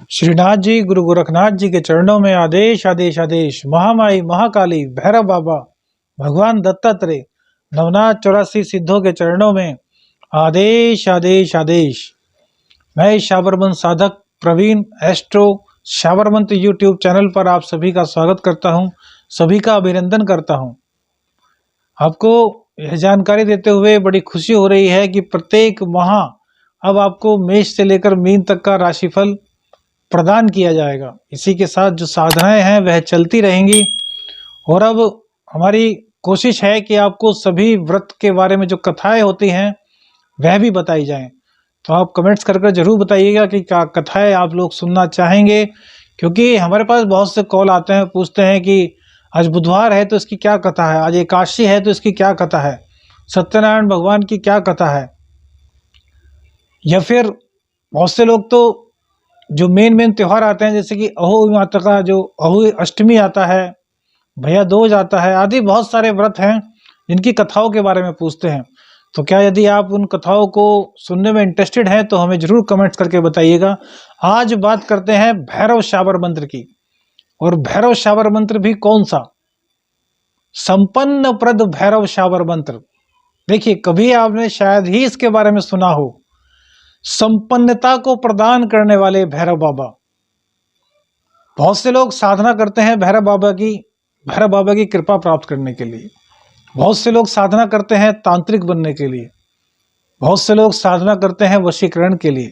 श्रीनाथ जी गुरु गोरखनाथ जी के चरणों में आदेश आदेश आदेश। महामाई महाकाली भैरव बाबा भगवान दत्तात्रेय नवनाथ 84 सिद्धों के चरणों में आदेश आदेश आदेश। मैं शाबरमंत साधक प्रवीण एस्ट्रो शाबरमंत यूट्यूब चैनल पर आप सभी का स्वागत करता हूं, सभी का अभिनंदन करता हूं। आपको यह जानकारी देते हुए बड़ी खुशी हो रही है कि प्रत्येक माह अब आपको मेष से लेकर मीन तक का राशिफल प्रदान किया जाएगा। इसी के साथ जो साधनाएं हैं वह चलती रहेंगी और अब हमारी कोशिश है कि आपको सभी व्रत के बारे में जो कथाएं होती हैं वह भी बताई जाएं। तो आप कमेंट्स कर जरूर बताइएगा कि क्या कथाएं आप लोग सुनना चाहेंगे, क्योंकि हमारे पास बहुत से कॉल आते हैं, पूछते हैं कि आज बुधवार है तो इसकी क्या कथा है, आज एकादशी है तो इसकी क्या कथा है, सत्यनारायण भगवान की क्या कथा है। या फिर बहुत से लोग तो जो मेन त्योहार आते हैं जैसे कि अहोई माता का जो अहोई अष्टमी आता है, भैया दूज आता है, आदि बहुत सारे व्रत हैं जिनकी कथाओं के बारे में पूछते हैं। तो क्या यदि आप उन कथाओं को सुनने में इंटरेस्टेड हैं तो हमें जरूर कमेंट्स करके बताइएगा। आज बात करते हैं भैरव शाबर मंत्र की। और भैरव शाबर मंत्र भी कौन सा? संपन्न प्रद भैरव शाबर मंत्र। देखिए, कभी आपने शायद ही इसके बारे में सुना हो। संपन्नता को प्रदान करने वाले भैरव बाबा। बहुत से लोग साधना करते हैं भैरव बाबा की कृपा प्राप्त करने के लिए। बहुत से लोग साधना करते हैं तांत्रिक बनने के लिए। बहुत से लोग साधना करते हैं वशीकरण के लिए।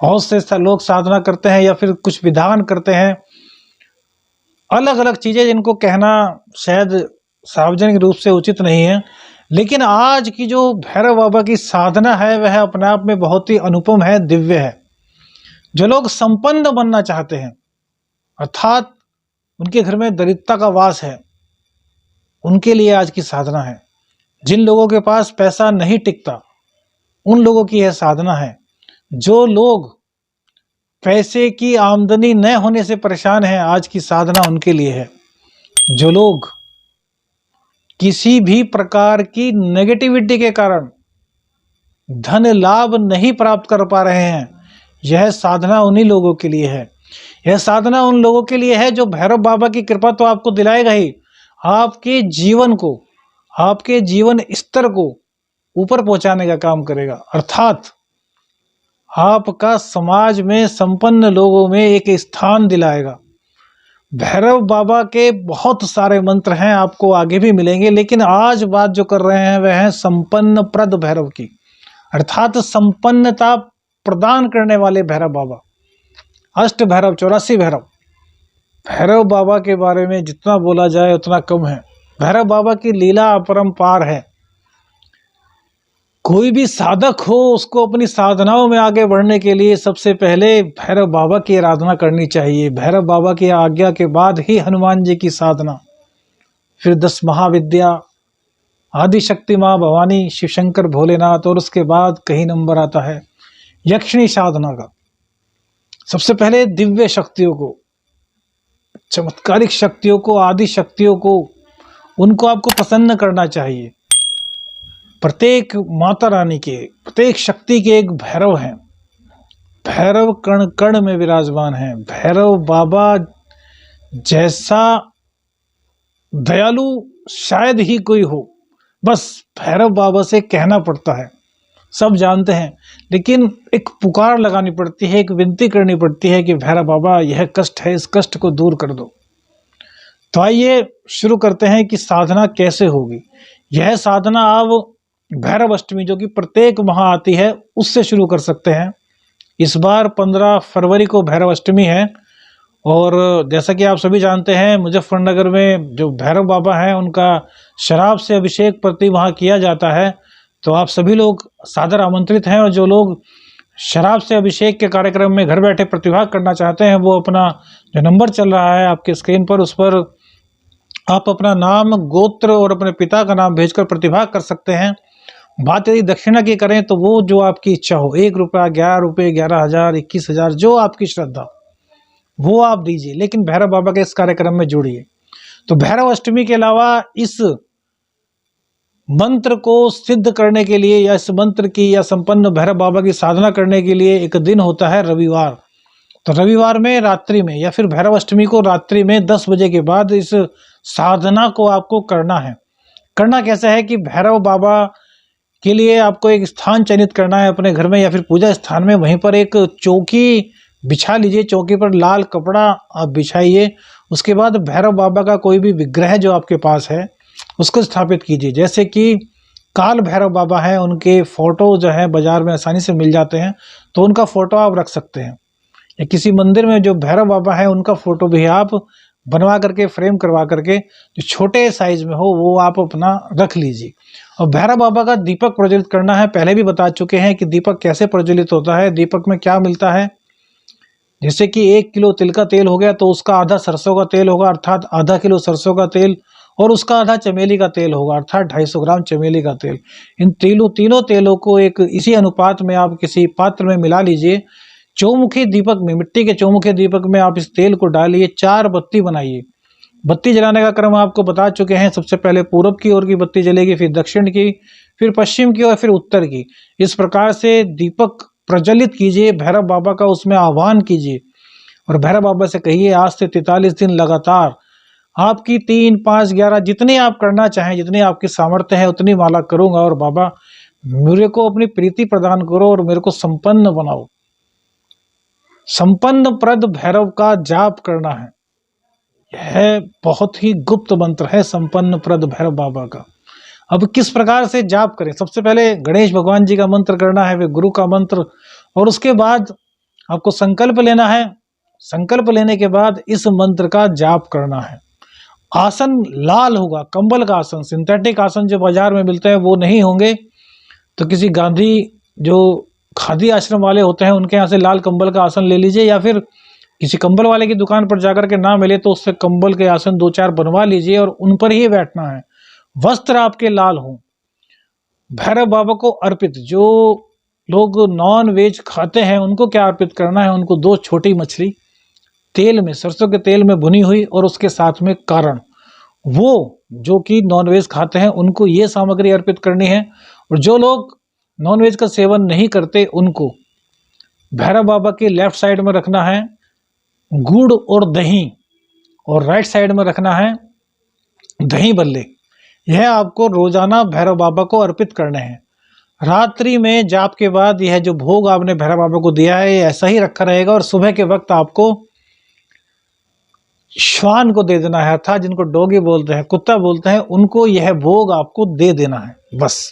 बहुत से लोग साधना करते हैं या फिर कुछ विधान करते हैं, अलग अलग चीजें जिनको कहना शायद सार्वजनिक रूप से उचित नहीं है। लेकिन आज की जो भैरव बाबा की साधना है वह अपने आप में बहुत ही अनुपम है, दिव्य है। जो लोग संपन्न बनना चाहते हैं, अर्थात उनके घर में दरिद्रता का वास है, उनके लिए आज की साधना है। जिन लोगों के पास पैसा नहीं टिकता उन लोगों की यह साधना है। जो लोग पैसे की आमदनी न होने से परेशान हैं, आज की साधना उनके लिए है। जो लोग किसी भी प्रकार की नेगेटिविटी के कारण धन लाभ नहीं प्राप्त कर पा रहे हैं, यह साधना उन्हीं लोगों के लिए है। यह साधना उन लोगों के लिए है जो भैरव बाबा की कृपा तो आपको दिलाएगा ही, आपके जीवन को, आपके जीवन स्तर को ऊपर पहुंचाने का काम करेगा। अर्थात आपका समाज में संपन्न लोगों में एक स्थान दिलाएगा। भैरव बाबा के बहुत सारे मंत्र हैं, आपको आगे भी मिलेंगे, लेकिन आज बात जो कर रहे हैं वह है संपन्न प्रद भैरव की, अर्थात संपन्नता प्रदान करने वाले भैरव बाबा। अष्ट भैरव 84 भैरव। भैरव बाबा के बारे में जितना बोला जाए उतना कम है। भैरव बाबा की लीला अपरंपार है। कोई भी साधक हो उसको अपनी साधनाओं में आगे बढ़ने के लिए सबसे पहले भैरव बाबा की आराधना करनी चाहिए। भैरव बाबा की आज्ञा के बाद ही हनुमान जी की साधना, फिर 10 महाविद्या, आदि शक्ति माँ भवानी, शिव शंकर भोलेनाथ, और उसके बाद कहीं नंबर आता है यक्षिणी साधना का। सबसे पहले दिव्य शक्तियों को, चमत्कारिक शक्तियों को, आदि शक्तियों को, उनको आपको प्रसन्न करना चाहिए। प्रत्येक माता रानी के, प्रत्येक शक्ति के एक भैरव हैं। भैरव कण कण में विराजमान हैं। भैरव बाबा जैसा दयालु शायद ही कोई हो, बस भैरव बाबा से कहना पड़ता है, सब जानते हैं, लेकिन एक पुकार लगानी पड़ती है, एक विनती करनी पड़ती है कि भैरव बाबा यह कष्ट है, इस कष्ट को दूर कर दो। तो आइए शुरू करते हैं कि साधना कैसे होगी। यह साधना आप भैरव अष्टमी जो कि प्रत्येक माह आती है उससे शुरू कर सकते हैं। इस बार 15 फरवरी को भैरव अष्टमी है, और जैसा कि आप सभी जानते हैं मुजफ्फरनगर में जो भैरव बाबा हैं उनका शराब से अभिषेक प्रति माह किया जाता है। तो आप सभी लोग सादर आमंत्रित हैं, और जो लोग शराब से अभिषेक के कार्यक्रम में घर बैठे प्रतिभाग करना चाहते हैं वो अपना जो नंबर चल रहा है आपके स्क्रीन पर, उस पर आप अपना नाम, गोत्र और अपने पिता का नाम भेजकर प्रतिभाग कर सकते हैं। बात यदि दक्षिणा की करें तो वो जो आपकी इच्छा हो, 1 रुपया, 11 रुपये, 11,000, 21,000, जो आपकी श्रद्धा वो आप दीजिए, लेकिन भैरव बाबा के इस कार्यक्रम में जुड़िए। तो भैरव अष्टमी के अलावा इस मंत्र को सिद्ध करने के लिए या इस मंत्र की या संपन्न भैरव बाबा की साधना करने के लिए एक दिन होता है रविवार। तो रविवार में रात्रि में या फिर भैरव अष्टमी को रात्रि में 10 बजे के बाद इस साधना को आपको करना है। करना कैसे है कि भैरव बाबा के लिए आपको एक स्थान चयनित करना है अपने घर में या फिर पूजा स्थान में। वहीं पर एक चौकी बिछा लीजिए, चौकी पर लाल कपड़ा आप बिछाइए। उसके बाद भैरव बाबा का कोई भी विग्रह जो आपके पास है उसको स्थापित कीजिए। जैसे कि काल भैरव बाबा हैं, उनके फोटो जो है बाजार में आसानी से मिल जाते हैं, तो उनका फोटो आप रख सकते हैं। या किसी मंदिर में जो भैरव बाबा है उनका फोटो भी आप बनवा करके फ्रेम करवा करके जो छोटे साइज में हो वो आप अपना रख लीजिए। और भैरव बाबा का दीपक प्रज्वलित करना है। पहले भी बता चुके हैं कि दीपक कैसे प्रज्वलित होता है, दीपक में क्या मिलता है। जैसे कि 1 किलो तिल का तेल हो गया तो उसका आधा सरसों का तेल होगा, अर्थात आधा किलो सरसों का तेल, और उसका आधा चमेली का तेल होगा, अर्थात 250 ग्राम चमेली का तेल। इन तीनों तेलों को एक इसी अनुपात में आप किसी पात्र में मिला लीजिए। चौमुखी दीपक में, मिट्टी के चौमुखी दीपक में आप इस तेल को डालिए, 4 बत्ती बनाइए। बत्ती जलाने का क्रम आपको बता चुके हैं। सबसे पहले पूरब की ओर की बत्ती जलेगी, फिर दक्षिण की, फिर पश्चिम की और फिर उत्तर की। इस प्रकार से दीपक प्रज्वलित कीजिए, भैरव बाबा का उसमें आह्वान कीजिए और भैरव बाबा से कहिए आज से 43 दिन लगातार आपकी 3, 5, 11 जितनी आप करना चाहें, जितनी आपकी सामर्थ्य है उतनी माला करूंगा, और बाबा मेरे को अपनी प्रीति प्रदान करो और मेरे को संपन्न बनाओ। संपन्न प्रद भैरव का जाप करना है। यह बहुत ही गुप्त मंत्र है संपन्न प्रद भैरव बाबा का। अब किस प्रकार से जाप करें? सबसे पहले गणेश भगवान जी का मंत्र करना है, वे गुरु का मंत्र, और उसके बाद आपको संकल्प लेना है। संकल्प लेने के बाद इस मंत्र का जाप करना है। आसन लाल होगा, कंबल का आसन। सिंथेटिक आसन जो बाजार में मिलते हैं वो नहीं होंगे, तो किसी गांधी जो खादी आश्रम वाले होते हैं उनके यहाँ से लाल कंबल का आसन ले लीजिए, या फिर किसी कंबल वाले की दुकान पर जाकर के ना मिले तो उससे कंबल के आसन 2-4 बनवा लीजिए और उन पर ही बैठना है। वस्त्र आपके लाल हों। भैरव बाबा को अर्पित, जो लोग नॉन वेज खाते हैं उनको क्या अर्पित करना है? उनको 2 छोटी मछली तेल में, सरसों के तेल में भुनी हुई, और उसके साथ में कारण। वो जो कि नॉनवेज खाते हैं उनको ये सामग्री अर्पित करनी है। और जो लोग नॉनवेज का सेवन नहीं करते उनको भैरव बाबा के लेफ्ट साइड में रखना है गुड़ और दही, और राइट साइड में रखना है दही बल्ले। यह आपको रोजाना भैरव बाबा को अर्पित करने हैं। रात्रि में जाप के बाद यह जो भोग आपने भैरव बाबा को दिया है ये ऐसा ही रखा रहेगा, और सुबह के वक्त आपको श्वान को दे देना है, अर्थात जिनको डॉगी बोलते हैं, कुत्ता बोलते हैं, उनको यह भोग आपको दे देना है। बस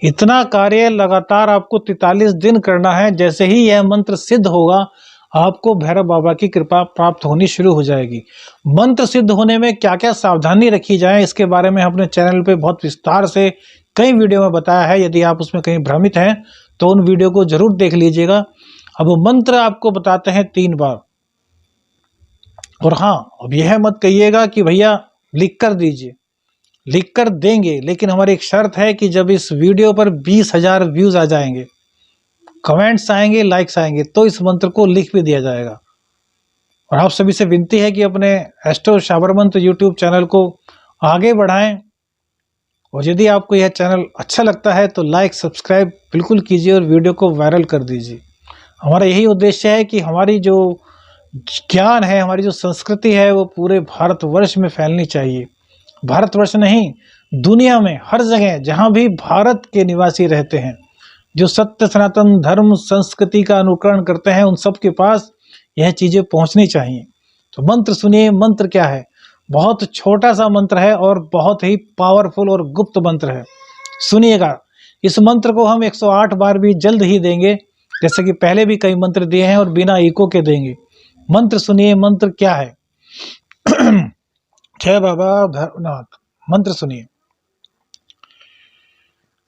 इतना कार्य लगातार आपको 43 दिन करना है। जैसे ही यह मंत्र सिद्ध होगा आपको भैरव बाबा की कृपा प्राप्त होनी शुरू हो जाएगी। मंत्र सिद्ध होने में क्या क्या सावधानी रखी जाए इसके बारे में अपने चैनल पे बहुत विस्तार से कई वीडियो में बताया है। यदि आप उसमें कहीं भ्रमित हैं तो उन वीडियो को जरूर देख लीजिएगा। अब मंत्र आपको बताते हैं 3 बार। और हाँ, अब यह मत कहिएगा कि भैया लिख कर दीजिए। लिख कर देंगे, लेकिन हमारी एक शर्त है कि जब इस वीडियो पर 20,000 व्यूज आ जाएंगे, कमेंट्स आएंगे, लाइक्स आएंगे, तो इस मंत्र को लिख भी दिया जाएगा। और आप सभी से विनती है कि अपने एस्ट्रो शाबर मंत्र यूट्यूब चैनल को आगे बढ़ाएं। और यदि आपको यह चैनल अच्छा लगता है तो लाइक सब्सक्राइब बिल्कुल कीजिए और वीडियो को वायरल कर दीजिए। हमारा यही उद्देश्य है कि हमारी जो ज्ञान है, हमारी जो संस्कृति है वो पूरे भारतवर्ष में फैलनी चाहिए। भारतवर्ष नहीं, दुनिया में हर जगह जहाँ भी भारत के निवासी रहते हैं, जो सत्य सनातन धर्म संस्कृति का अनुकरण करते हैं, उन सब के पास यह चीज़ें पहुँचनी चाहिए। तो मंत्र सुनिए। मंत्र क्या है? बहुत छोटा सा मंत्र है और बहुत ही पावरफुल और गुप्त मंत्र है। सुनिएगा। इस मंत्र को हम 108 बार भी जल्द ही देंगे, जैसे कि पहले भी कई मंत्र दिए हैं, और बिना इको के देंगे। मंत्र सुनिए। मंत्र क्या है? जय बाबा भैरवनाथ। मंत्र सुनिए।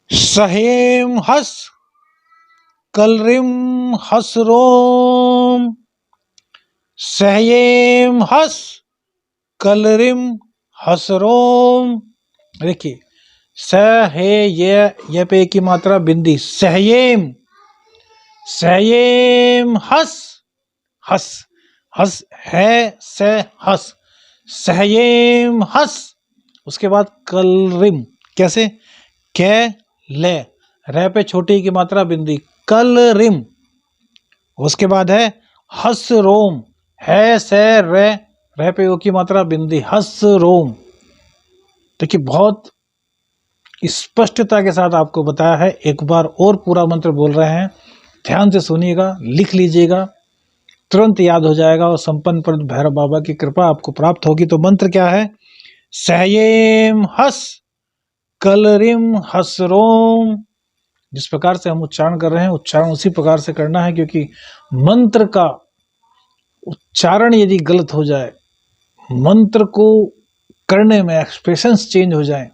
सहेम हस कलरिम हसरोम, सहयेम हस कलरिम हसरोम। देखिए, स है ये पे की मात्रा बिंदी। सहयेम, सहयेम हस, हस हस है से हस, सहयेम हस। उसके बाद कलरिम, कैसे? कै ले, रे पे छोटी की मात्रा बिंदी, कलरिम। उसके बाद है हस रोम, है से रे पे ओ की मात्रा बिंदी, हस रोम। देखिए बहुत स्पष्टता के साथ आपको बताया है। एक बार और पूरा मंत्र बोल रहे हैं, ध्यान से सुनिएगा, लिख लीजिएगा, तुरंत याद हो जाएगा और संपन्न पर भैरव बाबा की कृपा आपको प्राप्त होगी। तो मंत्र क्या है? सहयेम हस कलरिम हसरोम। जिस प्रकार से हम उच्चारण कर रहे हैं, उच्चारण उसी प्रकार से करना है, क्योंकि मंत्र का उच्चारण यदि गलत हो जाए, मंत्र को करने में एक्सप्रेशंस चेंज हो जाए,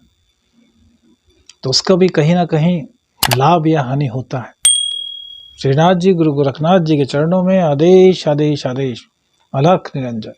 तो उसका भी कहीं ना कहीं लाभ या हानि होता है। श्रीनाथ जी, गुरु गोरखनाथ जी के चरणों में आदेश आदेश आदेश। अलख निरंजन।